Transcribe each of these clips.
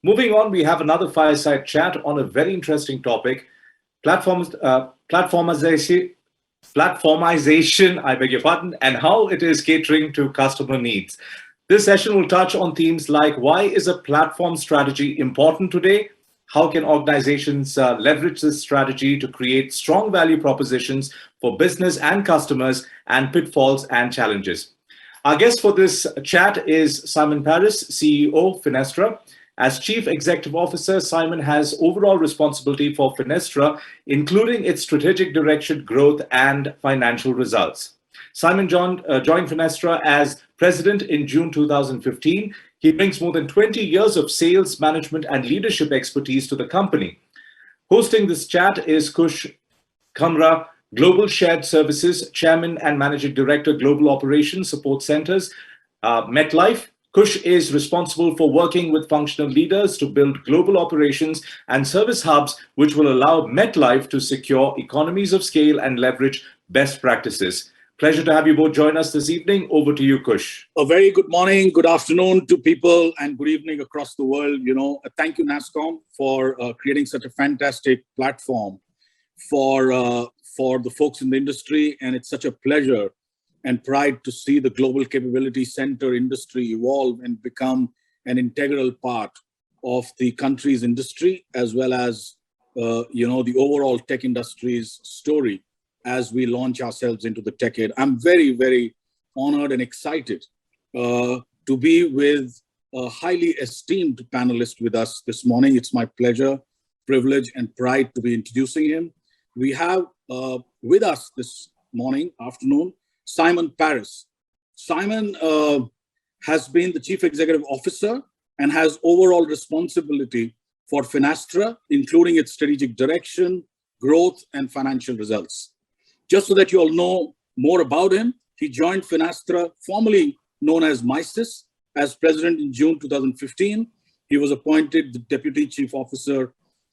Moving on, we have another fireside chat on a very interesting topic, platformization, I beg your pardon, and how it is catering to customer needs. This session will touch on themes like why is a platform strategy important today? How can organizations leverage this strategy to create strong value propositions for business and customers, and pitfalls and challenges? Our guest for this chat is Simon Paris, CEO, Finastra. As Chief Executive Officer, Simon has overall responsibility for Finastra, including its strategic direction, growth, and financial results. Simon joined Finastra as president in June 2015. He brings more than 20 years of sales, management, and leadership expertise to the company. Hosting this chat is Kush Kamra, Global Shared Services, Chairman and Managing Director, Global Operations Support Centers, MetLife. Kush is responsible for working with functional leaders to build global operations and service hubs, which will allow MetLife to secure economies of scale and leverage best practices. Pleasure to have you both join us this evening. Over to you, Kush. A very good morning, good afternoon to people, and good evening across the world. Thank you, NASSCOM, for creating such a fantastic platform for the folks in the industry. And it's such a pleasure and pride to see the Global Capability Center industry evolve and become an integral part of the country's industry, as well as the overall tech industry's story as we launch ourselves into the decade. I'm very, very honored and excited to be with a highly esteemed panelist with us this morning. It's my pleasure, privilege, and pride to be introducing him. We have with us this afternoon, Simon Paris. Simon has been the Chief Executive Officer and has overall responsibility for Finastra, including its strategic direction, growth, and financial results. Just so that you all know more about him, he joined Finastra, formerly known as MISIS, as president in June 2015. He was appointed the Deputy Chief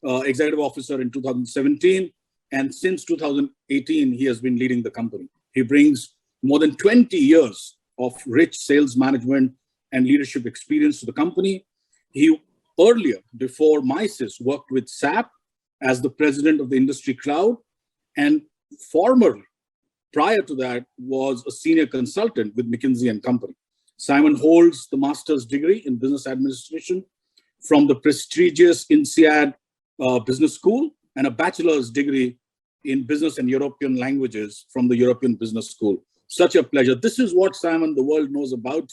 Executive Officer in 2017. And since 2018, he has been leading the company. He brings more than 20 years of rich sales management and leadership experience to the company. He earlier, before MISIS, worked with SAP as the president of the industry cloud, and formerly, prior to that, was a senior consultant with McKinsey & Company. Simon holds the master's degree in business administration from the prestigious INSEAD Business School and a bachelor's degree in business and European languages from the European Business School. Such a pleasure. This is what, Simon, the world knows about.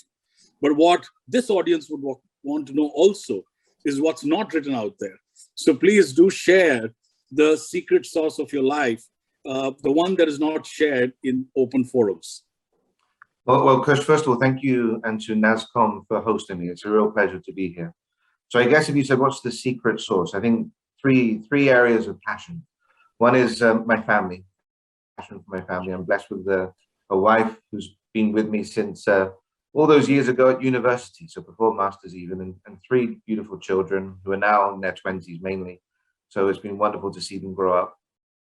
But what this audience would want to know also is what's not written out there. So please do share the secret sauce of your life, the one that is not shared in open forums. Well, Kush, first of all, thank you and to NASSCOM for hosting me. It's a real pleasure to be here. So I guess if you said, what's the secret sauce? I think three areas of passion. One is my family, passion for my family. I'm blessed with a wife who's been with me since all those years ago at university, so before master's even, and three beautiful children who are now in their 20s mainly. So it's been wonderful to see them grow up.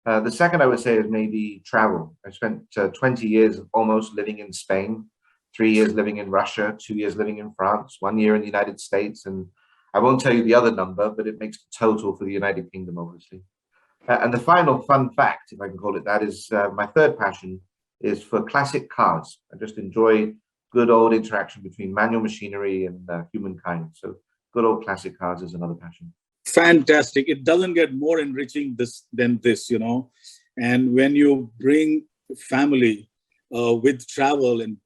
The second I would say is maybe travel. I spent 20 years almost living in Spain, 3 years living in Russia, 2 years living in France, 1 year in the United States. And I won't tell you the other number, but it makes the total for the United Kingdom, obviously. And the final fun fact, if I can call it that, is my third passion is for classic cars. I just enjoy good old interaction between manual machinery and humankind. So good old classic cars is another passion. Fantastic. It doesn't get more enriching than this, And when you bring family with travel and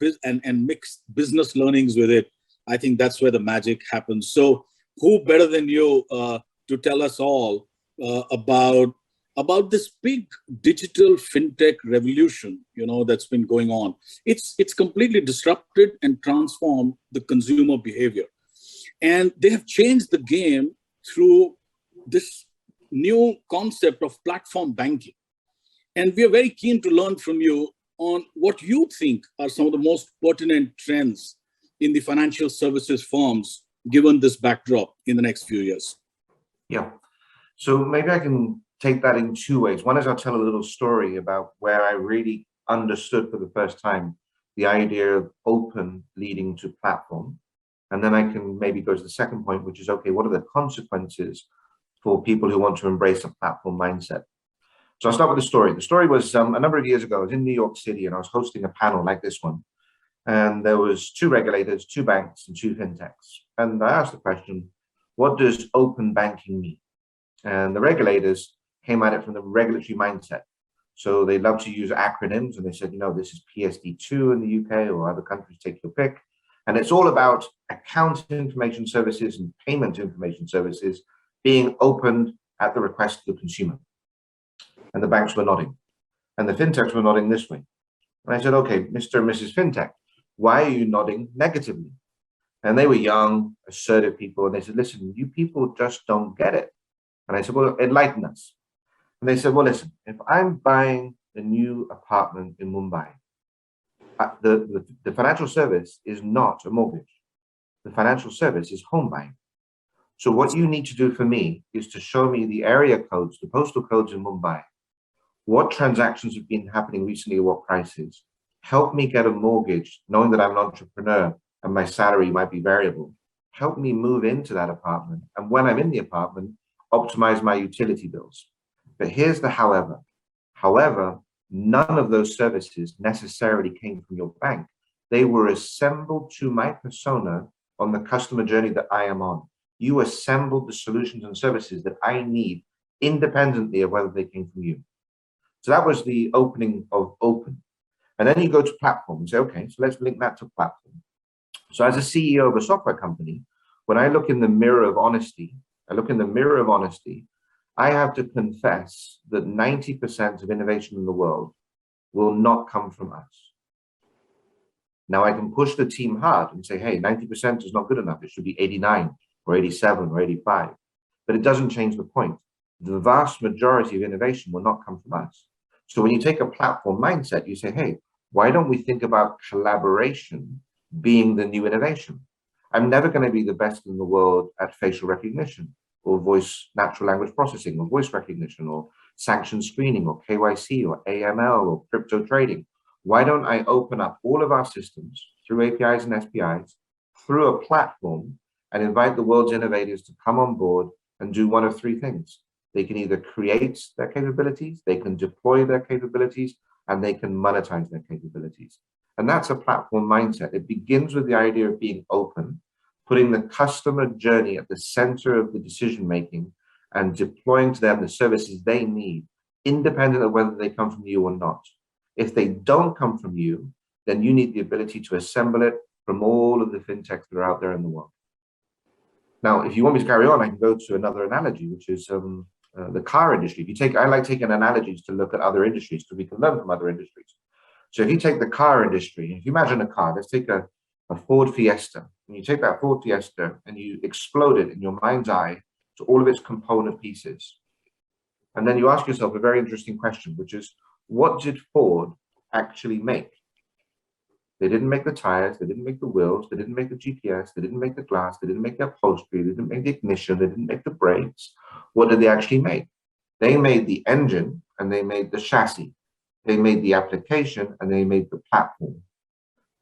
mix business learnings with it, I think that's where the magic happens. So who better than you to tell us all about this big digital fintech revolution, that's been going on. It's completely disrupted and transformed the consumer behavior. And they have changed the game through this new concept of platform banking. And we are very keen to learn from you on what you think are some of the most pertinent trends in the financial services firms, given this backdrop in the next few years. Yeah. So maybe I can take that in two ways. One is I'll tell a little story about where I really understood for the first time the idea of open leading to platform. And then I can maybe go to the second point, which is, okay, what are the consequences for people who want to embrace a platform mindset? So I'll start with the story. The story was a number of years ago. I was in New York City and I was hosting a panel like this one. And there was 2 regulators, 2 banks, and 2 fintechs. And I asked the question, what does open banking mean? And the regulators came at it from the regulatory mindset. So they love to use acronyms, and they said, this is PSD2 in the UK, or other countries, take your pick. And it's all about account information services and payment information services being opened at the request of the consumer. And the banks were nodding, and the fintechs were nodding this way. And I said, okay, Mr. and Mrs. Fintech, why are you nodding negatively? And they were young, assertive people. And they said, listen, you people just don't get it. And I said, well, enlighten us. And they said, well, listen, if I'm buying a new apartment in Mumbai, the financial service is not a mortgage. The financial service is home buying. So what you need to do for me is to show me the area codes, the postal codes in Mumbai, what transactions have been happening recently, what prices. Help me get a mortgage, knowing that I'm an entrepreneur and my salary might be variable. Help me move into that apartment. And when I'm in the apartment, optimize my utility bills. But here's the however. However, none of those services necessarily came from your bank. They were assembled to my persona on the customer journey that I am on. You assembled the solutions and services that I need independently of whether they came from you. So that was the opening of open. And then you go to platform and say, okay, so let's link that to platform. So as a CEO of a software company, when I look in the mirror of honesty, I have to confess that 90% of innovation in the world will not come from us. Now I can push the team hard and say, hey, 90% is not good enough. It should be 89 or 87 or 85, but it doesn't change the point. The vast majority of innovation will not come from us. So when you take a platform mindset, you say, hey, why don't we think about collaboration being the new innovation? I'm never going to be the best in the world at facial recognition or voice natural language processing or voice recognition or sanction screening or KYC or AML or crypto trading. Why don't I open up all of our systems through APIs and SPIs through a platform and invite the world's innovators to come on board and do one of 3 things. They can either create their capabilities, they can deploy their capabilities, and they can monetize their capabilities. And that's a platform mindset. It begins with the idea of being open, putting the customer journey at the center of the decision-making and deploying to them the services they need, independent of whether they come from you or not. If they don't come from you, then you need the ability to assemble it from all of the fintechs that are out there in the world. Now, if you want me to carry on, I can go to another analogy, which is the car industry. I like taking analogies to look at other industries because we can learn from other industries. So if you take the car industry, if you imagine a car, let's take a Ford Fiesta, and you take that Ford Fiesta and you explode it in your mind's eye to all of its component pieces. And then you ask yourself a very interesting question, which is, what did Ford actually make? They didn't make the tires, they didn't make the wheels, they didn't make the GPS, they didn't make the glass, they didn't make the upholstery, they didn't make the ignition, they didn't make the brakes. What did they actually make? They made the engine and they made the chassis. They made the application and they made the platform.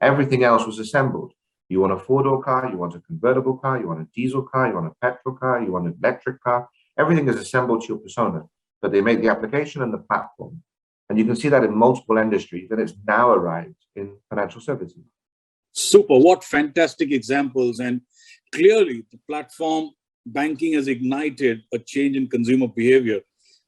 Everything else was assembled. You want a 4-door car, you want a convertible car, you want a diesel car, you want a petrol car, you want an electric car. Everything is assembled to your persona, but they made the application and the platform. And you can see that in multiple industries, and it's now arrived in financial services. Super. What fantastic examples. And clearly, the platform banking has ignited a change in consumer behavior.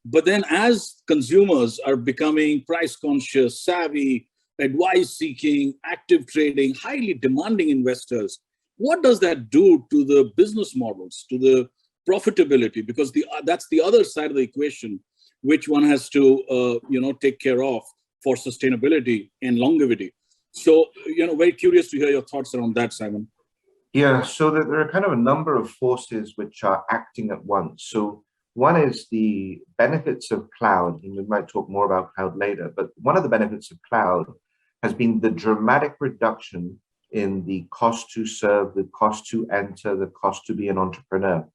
But then as consumers are becoming price conscious, savvy, advice seeking, active trading, highly demanding investors, what does that do to the business models, to the profitability? Because that's the other side of the equation, which one has to take care of for sustainability and longevity. So, very curious to hear your thoughts around that, Simon. Yeah, so there are kind of a number of forces which are acting at once. So one is the benefits of cloud, and we might talk more about cloud later, but one of the benefits of cloud has been the dramatic reduction in the cost to serve, the cost to enter, the cost to be an entrepreneur.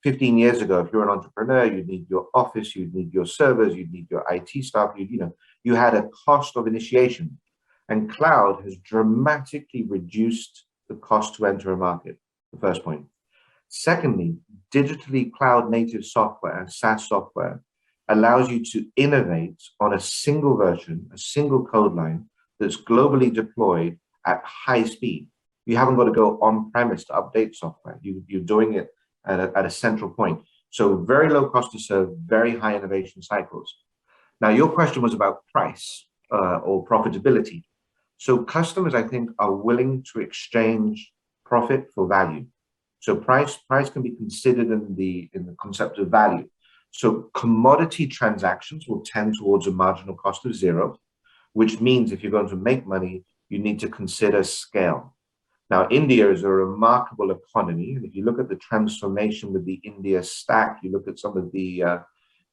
15 years ago, if you're an entrepreneur, you'd need your office, you'd need your servers, you'd need your IT staff, you had a cost of initiation. And cloud has dramatically reduced the cost to enter a market, the first point. Secondly, digitally cloud native software, SaaS software, allows you to innovate on a single version, a single code line that's globally deployed at high speed. You haven't got to go on-premise to update software. You're doing it at a central point. So very low cost to serve, very high innovation cycles. Now, your question was about price or profitability. So customers, I think, are willing to exchange profit for value. So price can be considered in the concept of value. So commodity transactions will tend towards a marginal cost of zero, which means if you're going to make money, you need to consider scale. Now, India is a remarkable economy. And if you look at the transformation with the India stack, you look at some of the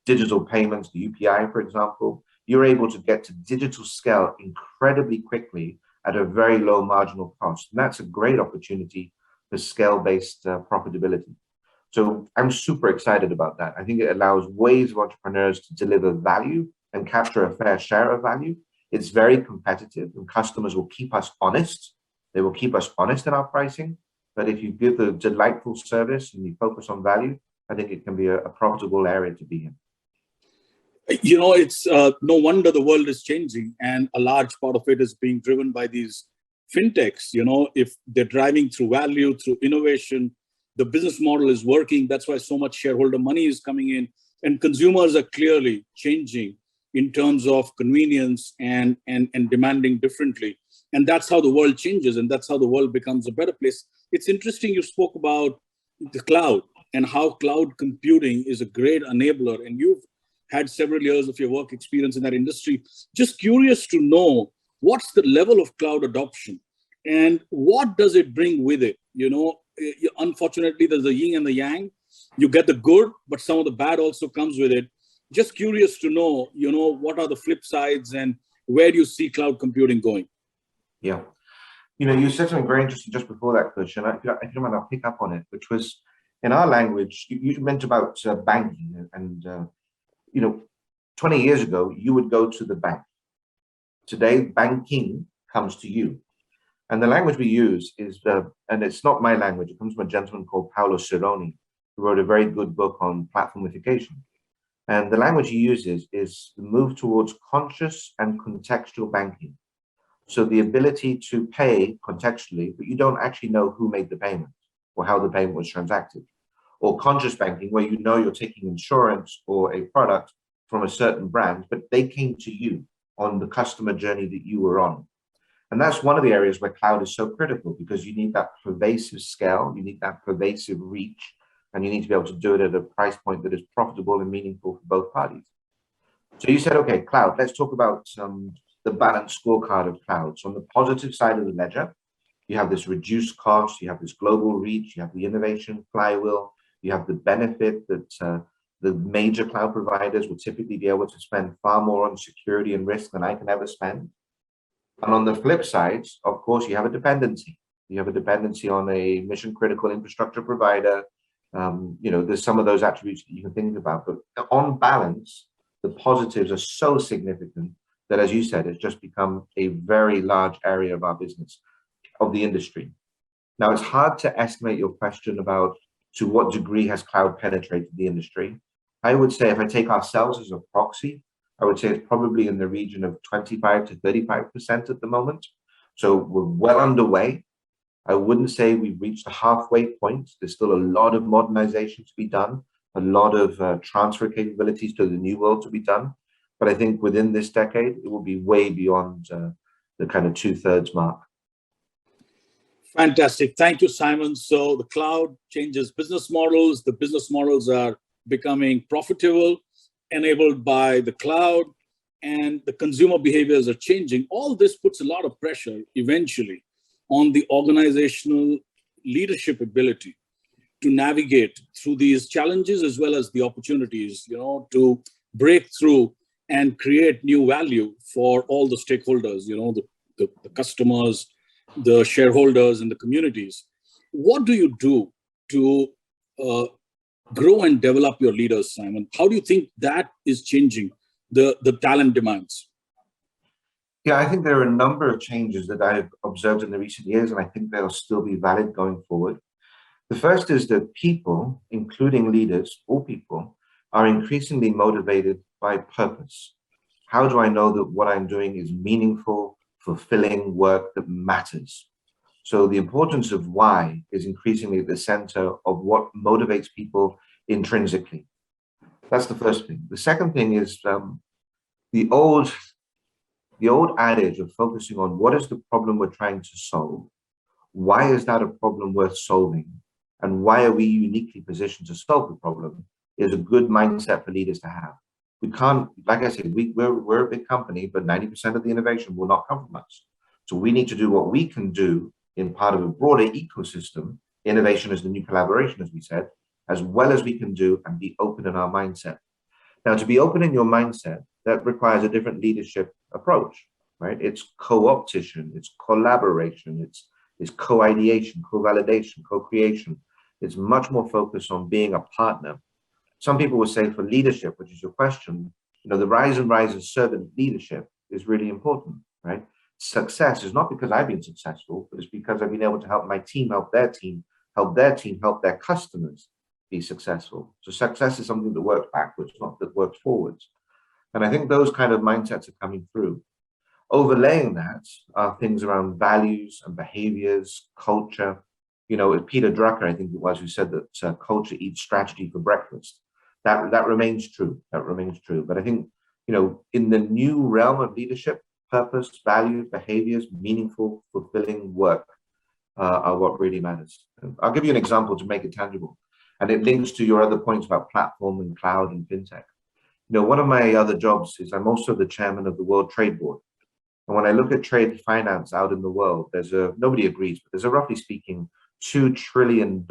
digital payments, the UPI, for example, you're able to get to digital scale incredibly quickly at a very low marginal cost. And that's a great opportunity for scale-based profitability. So I'm super excited about that. I think it allows waves of entrepreneurs to deliver value and capture a fair share of value. It's very competitive and customers will keep us honest. They will keep us honest in our pricing. But if you give the delightful service and you focus on value, I think it can be a profitable area to be in. You know, it's no wonder the world is changing, and a large part of it is being driven by these fintechs. You know, if they're driving through value, through innovation, the business model is working. That's why so much shareholder money is coming in, and consumers are clearly changing in terms of convenience and demanding differently. And that's how the world changes, and that's how the world becomes a better place. It's interesting you spoke about the cloud and how cloud computing is a great enabler, and you've had several years of your work experience in that industry. Just curious to know, what's the level of cloud adoption and what does it bring with it? You know, unfortunately, there's the yin and the yang. You get the good, but some of the bad also comes with it. Just curious to know, you know, what are the flip sides and where do you see cloud computing going? Yeah. You know, you said something very interesting just before that, Kush, and if you don't mind, I'll pick up on it, which was in our language, you meant about banking and, you know, 20 years ago, you would go to the bank. Today, banking comes to you. And the language we use is, and it's not my language, it comes from a gentleman called Paolo Cironi, who wrote a very good book on platformification. And the language he uses is the move towards conscious and contextual banking. So the ability to pay contextually, but you don't actually know who made the payment or how the payment was transacted. Or conscious banking, where you know you're taking insurance or a product from a certain brand, but they came to you on the customer journey that you were on. And that's one of the areas where cloud is so critical, because you need that pervasive scale, you need that pervasive reach, and you need to be able to do it at a price point that is profitable and meaningful for both parties. So you said, okay, cloud, let's talk about the balanced scorecard of cloud. So on the positive side of the ledger, you have this reduced cost, you have this global reach, you have the innovation flywheel, you have the benefit that the major cloud providers will typically be able to spend far more on security and risk than I can ever spend. And on the flip side, of course, you have a dependency. You have a dependency on a mission critical infrastructure provider. You know, there's some of those attributes that you can think about, but on balance, the positives are so significant that, as you said, it's just become a very large area of our business, of the industry. Now, it's hard to estimate your question about to what degree has cloud penetrated the industry. I would say if I take ourselves as a proxy, I would say it's probably in the region of 25 to 35% at the moment. So we're well underway. I wouldn't say we've reached the halfway point. There's still a lot of modernization to be done, a lot of transfer capabilities to the new world to be done. But I think within this decade, it will be way beyond the kind of 2/3 mark. Fantastic. Thank you, Simon. So the cloud changes business models. The business models are becoming profitable, enabled by the cloud, and the consumer behaviors are changing. All this puts a lot of pressure eventually on the organizational leadership ability to navigate through these challenges as well as the opportunities, you know, to break through and create new value for all the stakeholders, you know, the customers, the shareholders, and the communities. What do you do to grow and develop your leaders, Simon? How do you think that is changing the talent demands? Yeah, I think there are a number of changes that I've observed in the recent years, and I think they'll still be valid going forward. The first is that people, including leaders, all people, are increasingly motivated by purpose. How do I know that what I'm doing is meaningful, fulfilling work that matters? So the importance of why is increasingly at the center of what motivates people intrinsically. That's the first thing. The second thing is the old the old adage of focusing on what is the problem we're trying to solve. Why is that a problem worth solving? And why are we uniquely positioned to solve the problem is a good mindset for leaders to have. We can't, like I said, we're a big company, but 90% of the innovation will not come from us. So we need to do what we can do in part of a broader ecosystem. Innovation is the new collaboration, as we said, as well as we can do and be open in our mindset. Now, to be open in your mindset, that requires a different leadership approach, right? It's co-opetition, it's collaboration, it's co-ideation, co-validation, co-creation. It's much more focused on being a partner. Some people would say for leadership, which is your question, the rise and rise of servant leadership is really important, right? Success is not because I've been successful, but it's because I've been able to help my team, help their team, help their team, help their customers be successful. So success is something that works backwards, not that works forwards. And I think those kind of mindsets are coming through. Overlaying that are things around values and behaviors, culture. Peter Drucker, I think it was, who said that culture eats strategy for breakfast. That remains true. That remains true. But I think, in the new realm of leadership, purpose, values, behaviors, meaningful, fulfilling work are what really matters. I'll give you an example to make it tangible. And it links to your other points about platform and cloud and fintech. One of my other jobs is I'm also the chairman of the World Trade Board. And when I look at trade finance out in the world, nobody agrees, but there's a roughly speaking $2 trillion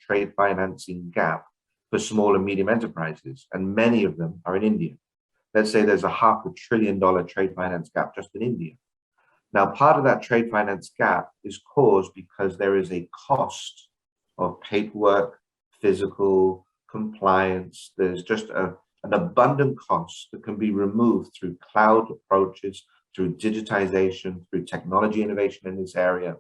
trade financing gap for small and medium enterprises, and many of them are in India. Let's say there's a $500 billion trade finance gap just in India. Now, part of that trade finance gap is caused because there is a cost of paperwork, physical compliance. There's just an abundant cost that can be removed through cloud approaches, through digitization, through technology innovation in this area.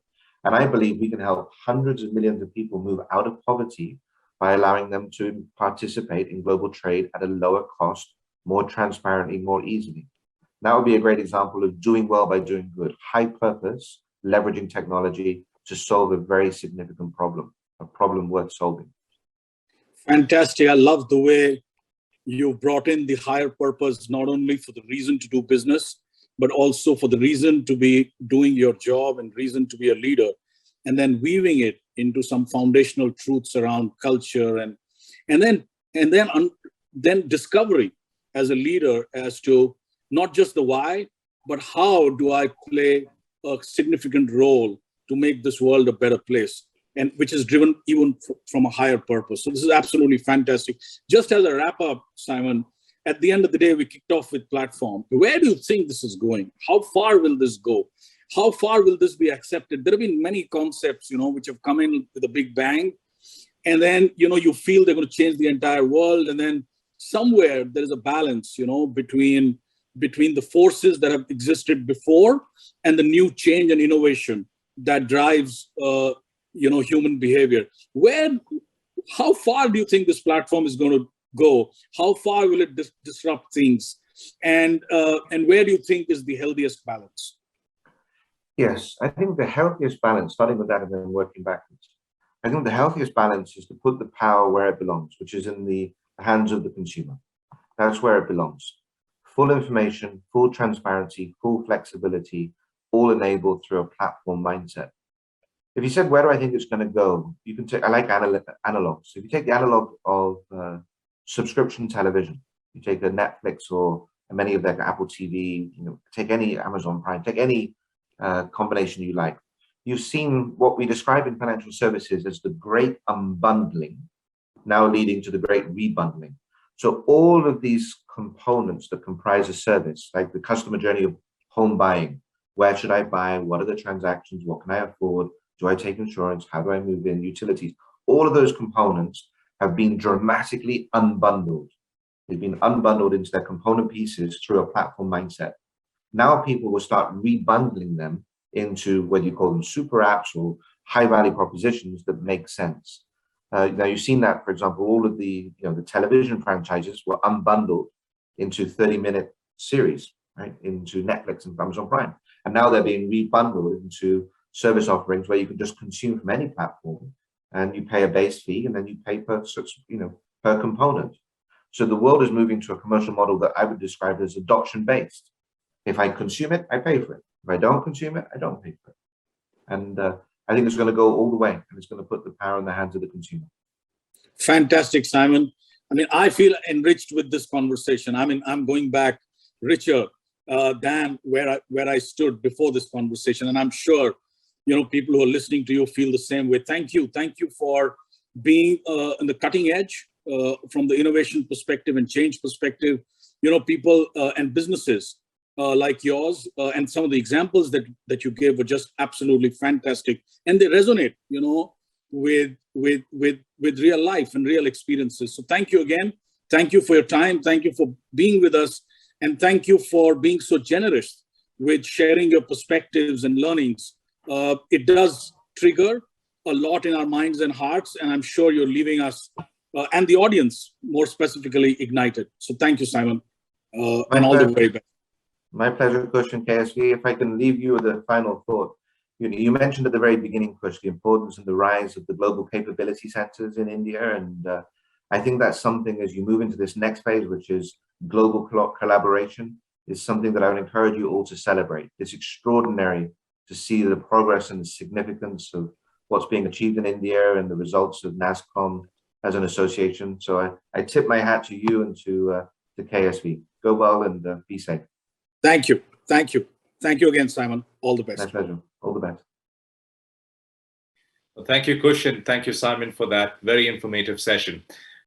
And I believe we can help hundreds of millions of people move out of poverty by allowing them to participate in global trade at a lower cost, more transparently, more easily. That would be a great example of doing well by doing good. High purpose, leveraging technology to solve a very significant problem, a problem worth solving. Fantastic. I love the way you brought in the higher purpose, not only for the reason to do business, but also for the reason to be doing your job and reason to be a leader, and then weaving it into some foundational truths around culture and then discovery as a leader as to not just the why, but how do I play a significant role to make this world a better place, and which is driven even from a higher purpose. So this is absolutely fantastic. Just as a wrap up, Simon, at the end of the day, we kicked off with platform. Where do you think this is going? How far will this go? How far will this be accepted? There have been many concepts, which have come in with a big bang. And then, you feel they're going to change the entire world. And then somewhere there is a balance, between the forces that have existed before and the new change and innovation that drives, human behavior. How far do you think this platform is going to go? How far will it disrupt things? And where do you think is the healthiest balance? Yes, I think the healthiest balance, starting with that and then working backwards. I think the healthiest balance is to put the power where it belongs, which is in the hands of the consumer. That's where it belongs. Full information, full transparency, full flexibility, all enabled through a platform mindset. If you said, where do I think it's going to go? You can take, I like analogs. So if you take the analog of subscription television, you take a Netflix or many of their Apple TV, take any Amazon Prime, take any combination you like. You've seen what we describe in financial services as the great unbundling, now leading to the great rebundling. So all of these components that comprise a service, like the customer journey of home buying, where should I buy? What are the transactions? What can I afford? Do I take insurance? How do I move in? Utilities. All of those components have been dramatically unbundled. They've been unbundled into their component pieces through a platform mindset. Now people will start rebundling them into whether you call them super apps or high value propositions that make sense. Now you've seen that, for example, all of the the television franchises were unbundled into 30-minute series, right, into Netflix and Amazon Prime, and now they're being rebundled into service offerings where you can just consume from any platform, and you pay a base fee, and then you pay per per component. So the world is moving to a commercial model that I would describe as adoption based. If I consume it, I pay for it. If I don't consume it, I don't pay for it. And I think it's going to go all the way, and it's going to put the power in the hands of the consumer. Fantastic, Simon. I mean, I feel enriched with this conversation. I mean, I'm going back richer than where I stood before this conversation, and I'm sure people who are listening to you feel the same way. Thank you for being in the cutting edge from the innovation perspective and change perspective. People and businesses like yours and some of the examples that you gave were just absolutely fantastic, and they resonate, with real life and real experiences. So thank you again. Thank you for your time. Thank you for being with us, and thank you for being so generous with sharing your perspectives and learnings. It does trigger a lot in our minds and hearts, and I'm sure you're leaving us and the audience more specifically ignited. So thank you, Simon, and all the very best. My pleasure, Kush and KSV. If I can leave you with a final thought. You mentioned at the very beginning, Kush, the importance and the rise of the global capability centers in India. And I think that's something, as you move into this next phase, which is global collaboration, is something that I would encourage you all to celebrate. It's extraordinary to see the progress and the significance of what's being achieved in India and the results of NASSCOM as an association. So I tip my hat to you and to KSV. Go well and be safe. Thank you. Thank you. Thank you again, Simon. All the best. My pleasure. All the best. Well, thank you, Kush, and thank you, Simon, for that very informative session.